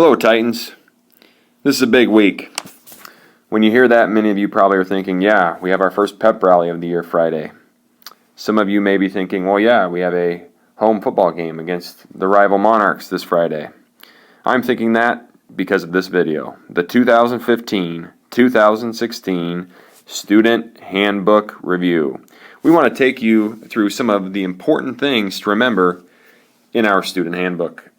Hello, Titans. This is a big week. When you hear that, many of you probably are thinking, yeah, we have our first pep rally of the year Friday. Some of you may be thinking, well, yeah, we have a home football game against the rival Monarchs this Friday. I'm thinking that because of this video, the 2015-2016 Student Handbook Review. We want to take you through some of the important things to remember in our student handbook.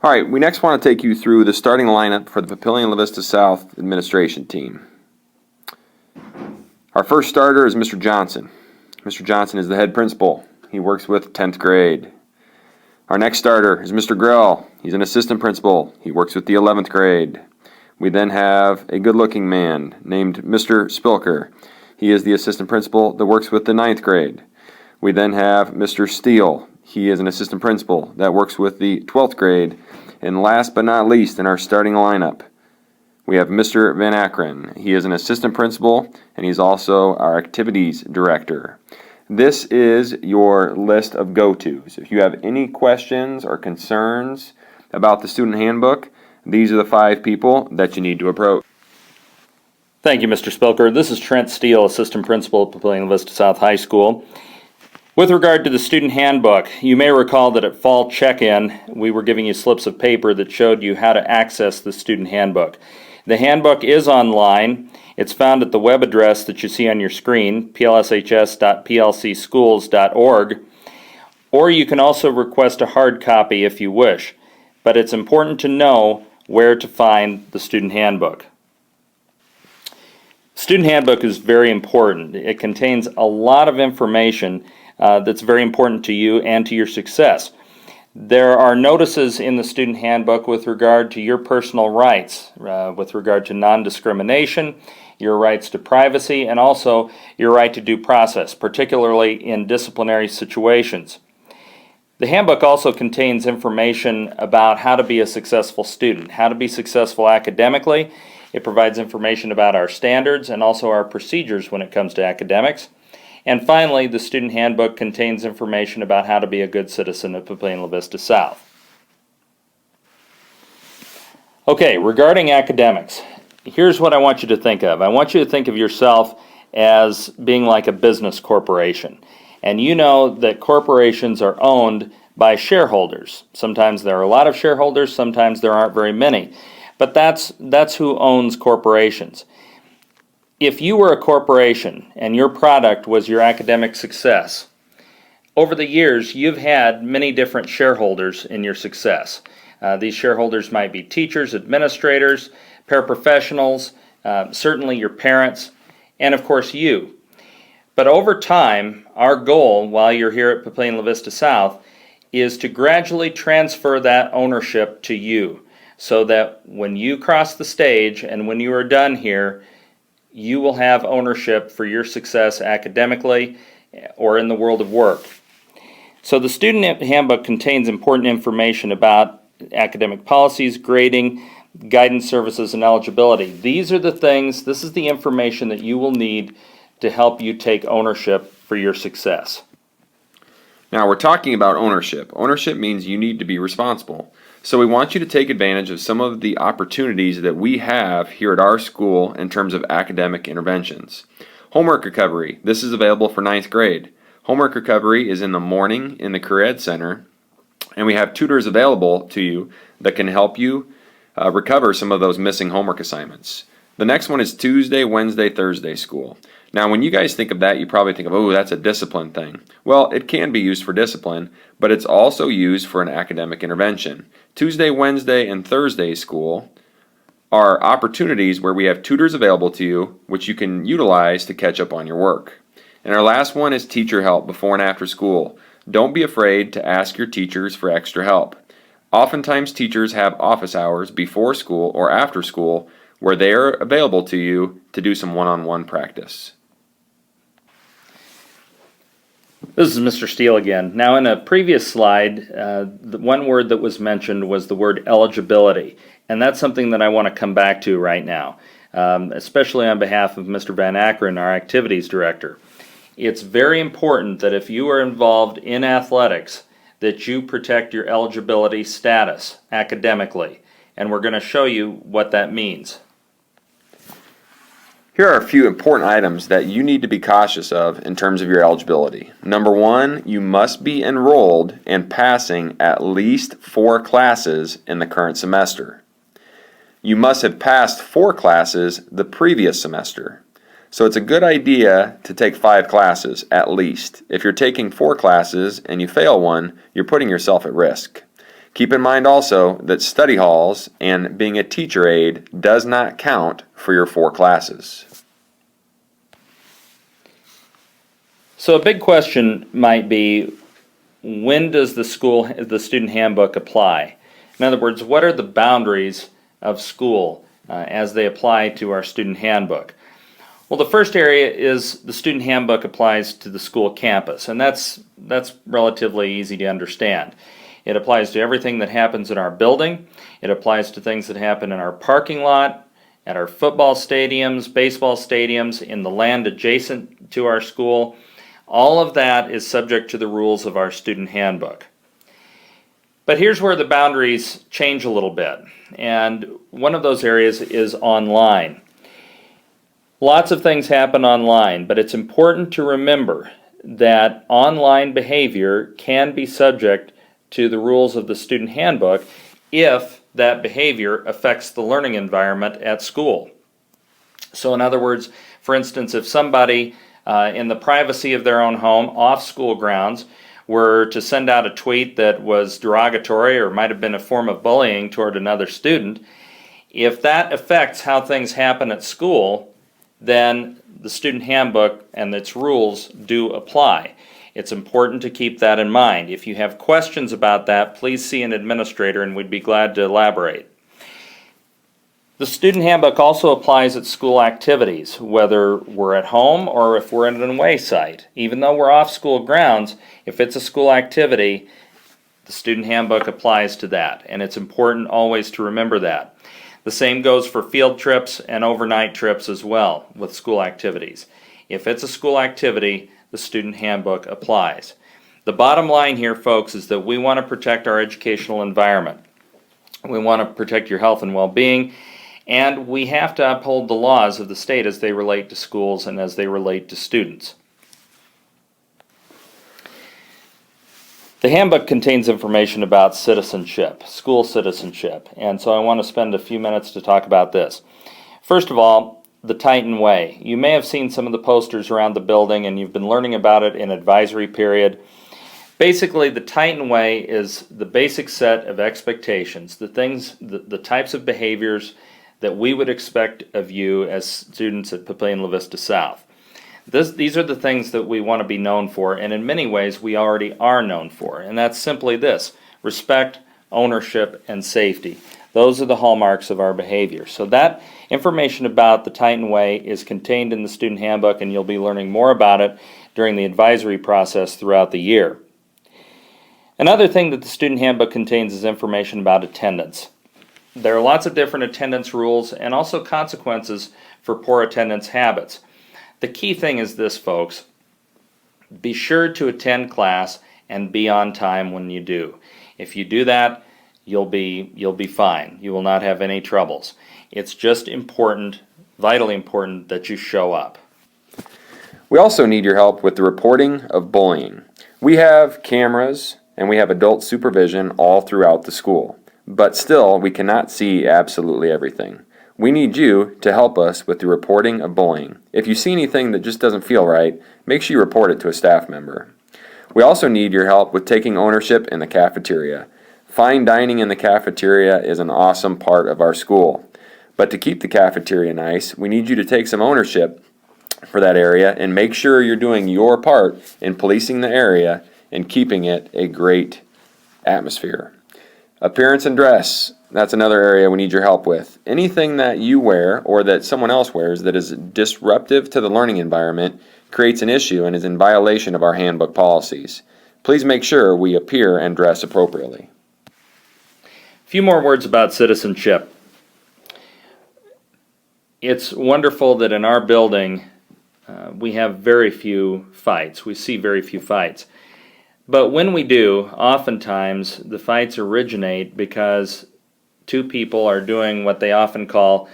All right, we next want to take you through the starting lineup for the Papillion-La Vista South administration team. Our first starter is Mr. Johnson. Mr. Johnson is the head principal. He works with 10th grade. Our next starter is Mr. Grell. He's an assistant principal. He works with the 11th grade. We then have a good-looking man named Mr. Spilker. He is the assistant principal that works with the 9th grade. We then have Mr. Steele. He is an assistant principal that works with the 12th grade. And last but not least, in our starting lineup, we have Mr. Van Akron. He is an assistant principal, and he's also our activities director. This is your list of go-tos. If you have any questions or concerns about the student handbook, these are the 5 people that you need to approach. Thank you, Mr. Spilker. This is Trent Steele, assistant principal at Papillion-La Vista South High School. With regard to the student handbook, you may recall that at fall check-in, we were giving you slips of paper that showed you how to access the student handbook. The handbook is online. It's found at the web address that you see on your screen, plshs.plcschools.org, or you can also request a hard copy if you wish. But it's important to know where to find the student handbook. Student handbook is very important. It contains a lot of information that's very important to you and to your success. There are notices in the student handbook with regard to your personal rights, with regard to non-discrimination, your rights to privacy, and also your right to due process, particularly in disciplinary situations. The handbook also contains information about how to be a successful student, how to be successful academically. It provides information about our standards and also our procedures when it comes to academics. And finally, the student handbook contains information about how to be a good citizen of Papillion-La Vista South. Okay, regarding academics, here's what I want you to think of. I want you to think of yourself as being like a business corporation. And you know that corporations are owned by shareholders. Sometimes there are a lot of shareholders, sometimes there aren't very many. But that's who owns corporations. If you were a corporation and your product was your academic success, over the years you've had many different shareholders in your success. These shareholders might be teachers, administrators, paraprofessionals, certainly your parents, and of course you. But over time, our goal while you're here at Papillion-La Vista South is to gradually transfer that ownership to you so that when you cross the stage and when you are done here, you will have ownership for your success academically or in the world of work. So the student handbook contains important information about academic policies, grading, guidance services, and eligibility. These are the things, this is the information that you will need to help you take ownership for your success. Now we're talking about ownership. Ownership means you need to be responsible. So we want you to take advantage of some of the opportunities that we have here at our school in terms of academic interventions. Homework recovery. This is available for 9th grade. Homework recovery is in the morning in the Career Ed Center, and we have tutors available to you that can help you recover some of those missing homework assignments. The next one is Tuesday, Wednesday, Thursday school. Now, when you guys think of that, you probably think of, oh, that's a discipline thing. Well, it can be used for discipline, but it's also used for an academic intervention. Tuesday, Wednesday, and Thursday school are opportunities where we have tutors available to you, which you can utilize to catch up on your work. And our last one is teacher help before and after school. Don't be afraid to ask your teachers for extra help. Oftentimes, teachers have office hours before school or after school where they are available to you to do some one-on-one practice. This is Mr. Steele again. Now in a previous slide, the one word that was mentioned was the word eligibility. And that's something that I want to come back to right now, especially on behalf of Mr. Van Akron, our activities director. It's very important that if you are involved in athletics, that you protect your eligibility status academically, and we're going to show you what that means. Here are a few important items that you need to be cautious of in terms of your eligibility. Number one, you must be enrolled and passing at least 4 classes in the current semester. You must have passed 4 classes the previous semester. So it's a good idea to take 5 classes at least. If you're taking 4 classes and you fail one, you're putting yourself at risk. Keep in mind also that study halls and being a teacher aide does not count for your 4 classes. So a big question might be, when does the student handbook apply? In other words, what are the boundaries of school as they apply to our student handbook? Well, the first area is the student handbook applies to the school campus, and that's relatively easy to understand. It applies to everything that happens in our building. It applies to things that happen in our parking lot, at our football stadiums, baseball stadiums, in the land adjacent to our school. All of that is subject to the rules of our student handbook. But here's where the boundaries change a little bit, and one of those areas is online. Lots of things happen online, but it's important to remember that online behavior can be subject to the rules of the student handbook if that behavior affects the learning environment at school. So in other words, for instance, if somebody in the privacy of their own home, off school grounds, were to send out a tweet that was derogatory or might have been a form of bullying toward another student, if that affects how things happen at school, then the student handbook and its rules do apply. It's important to keep that in mind. If you have questions about that, please see an administrator and we'd be glad to elaborate. The student handbook also applies at school activities, whether we're at home or if we're at an away site. Even though we're off school grounds, if it's a school activity, the student handbook applies to that, and it's important always to remember that. The same goes for field trips and overnight trips as well with school activities. If it's a school activity, the student handbook applies. The bottom line here, folks, is that we want to protect our educational environment. We want to protect your health and well-being, and we have to uphold the laws of the state as they relate to schools and as they relate to students. The handbook contains information about citizenship, school citizenship, and so I want to spend a few minutes to talk about this. First of all, the Titan Way. You may have seen some of the posters around the building and you've been learning about it in advisory period. Basically, the Titan Way is the basic set of expectations, the types of behaviors that we would expect of you as students at Papillion La Vista South. These are the things that we want to be known for, and in many ways we already are known for, and that's simply this: respect, ownership, and safety. Those are the hallmarks of our behavior. So that information about the Titan Way is contained in the student handbook, and you'll be learning more about it during the advisory process throughout the year. Another thing that the student handbook contains is information about attendance. There are lots of different attendance rules and also consequences for poor attendance habits. The key thing is this, folks: be sure to attend class and be on time when you do. If you do that, you'll be fine. You will not have any troubles. It's just important, vitally important, that you show up. We also need your help with the reporting of bullying. We have cameras and we have adult supervision all throughout the school, but still we cannot see absolutely everything. We need you to help us with the reporting of bullying. If you see anything that just doesn't feel right, make sure you report it to a staff member. We also need your help with taking ownership in the cafeteria. Fine dining in the cafeteria is an awesome part of our school. But to keep the cafeteria nice, we need you to take some ownership for that area and make sure you're doing your part in policing the area and keeping it a great atmosphere. Appearance and dress, that's another area we need your help with. Anything that you wear or that someone else wears that is disruptive to the learning environment creates an issue and is in violation of our handbook policies. Please make sure we appear and dress appropriately. A few more words about citizenship. It's wonderful that in our building we have very few fights. We see very few fights. But when we do, oftentimes the fights originate because two people are doing what they often call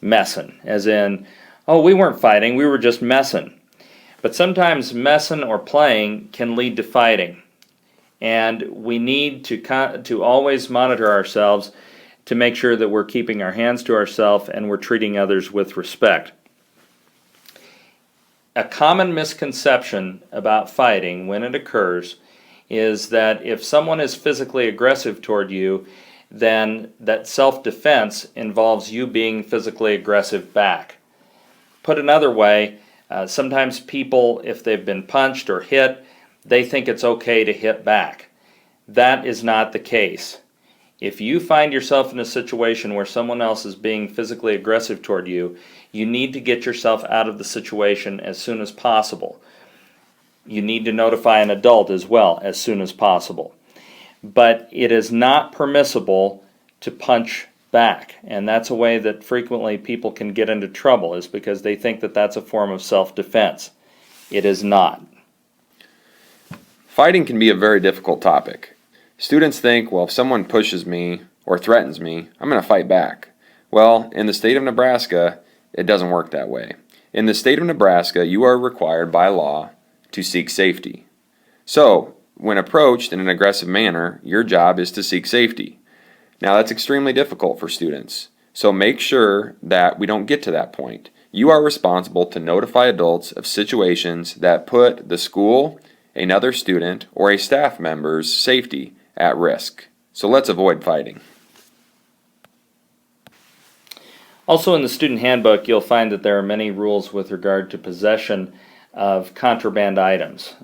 messing, as in, oh, we weren't fighting, we were just messing. But sometimes messing or playing can lead to fighting. And we need to always monitor ourselves to make sure that we're keeping our hands to ourselves and we're treating others with respect. A common misconception about fighting when it occurs is that if someone is physically aggressive toward you, then that self-defense involves you being physically aggressive back. Put another way, sometimes people, if they've been punched or hit, they think it's okay to hit back. That is not the case. If you find yourself in a situation where someone else is being physically aggressive toward you, you need to get yourself out of the situation as soon as possible. You need to notify an adult as well as soon as possible. But it is not permissible to punch back, and that's a way that frequently people can get into trouble, is because they think that that's a form of self-defense. It is not. Fighting can be a very difficult topic. Students think, well, if someone pushes me or threatens me, I'm going to fight back. Well, in the state of Nebraska, it doesn't work that way. In the state of Nebraska, you are required by law to seek safety. So, when approached in an aggressive manner, your job is to seek safety. Now, that's extremely difficult for students. So make sure that we don't get to that point. You are responsible to notify adults of situations that put the school, another student, or a staff member's safety at risk. So let's avoid fighting. Also in the student handbook, you'll find that there are many rules with regard to possession of contraband items,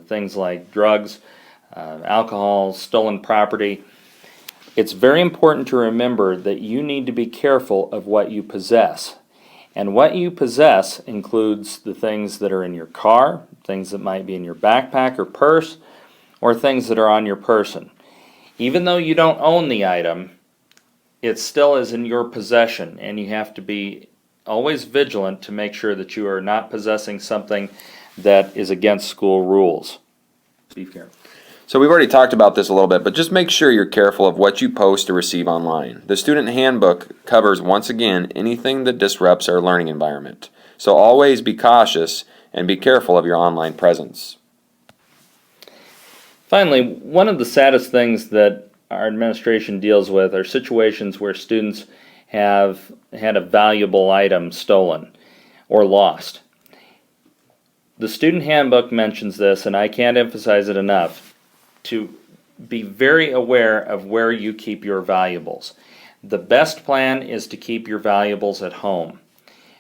things like drugs, alcohol, stolen property. It's very important to remember that you need to be careful of what you possess. And what you possess includes the things that are in your car, things that might be in your backpack or purse, or things that are on your person. Even though you don't own the item, it still is in your possession, and you have to be always vigilant to make sure that you are not possessing something that is against school rules. Be careful. So we've already talked about this a little bit, but just make sure you're careful of what you post or receive online. The student handbook covers, once again, anything that disrupts our learning environment. So always be cautious and be careful of your online presence. Finally, one of the saddest things that our administration deals with are situations where students have had a valuable item stolen or lost. The student handbook mentions this, and I can't emphasize it enough, to be very aware of where you keep your valuables. The best plan is to keep your valuables at home.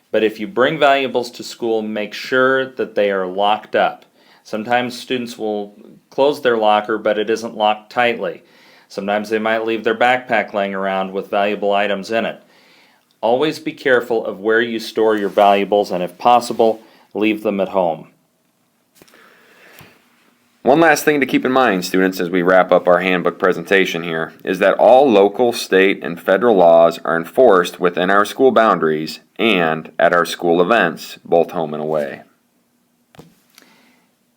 But if you bring valuables to school, make sure that they are locked up. Sometimes students will close their locker, but it isn't locked tightly. Sometimes they might leave their backpack laying around with valuable items in it. Always be careful of where you store your valuables, and if possible, leave them at home. One last thing to keep in mind, students, as we wrap up our handbook presentation here, is that all local, state, and federal laws are enforced within our school boundaries and at our school events, both home and away.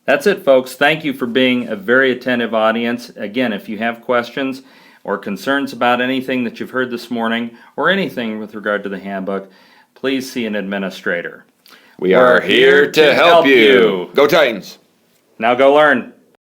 That's it, folks. Thank you for being a very attentive audience. Again, if you have questions or concerns about anything that you've heard this morning or anything with regard to the handbook, please see an administrator. We are here to help you. Go Titans! Now go learn.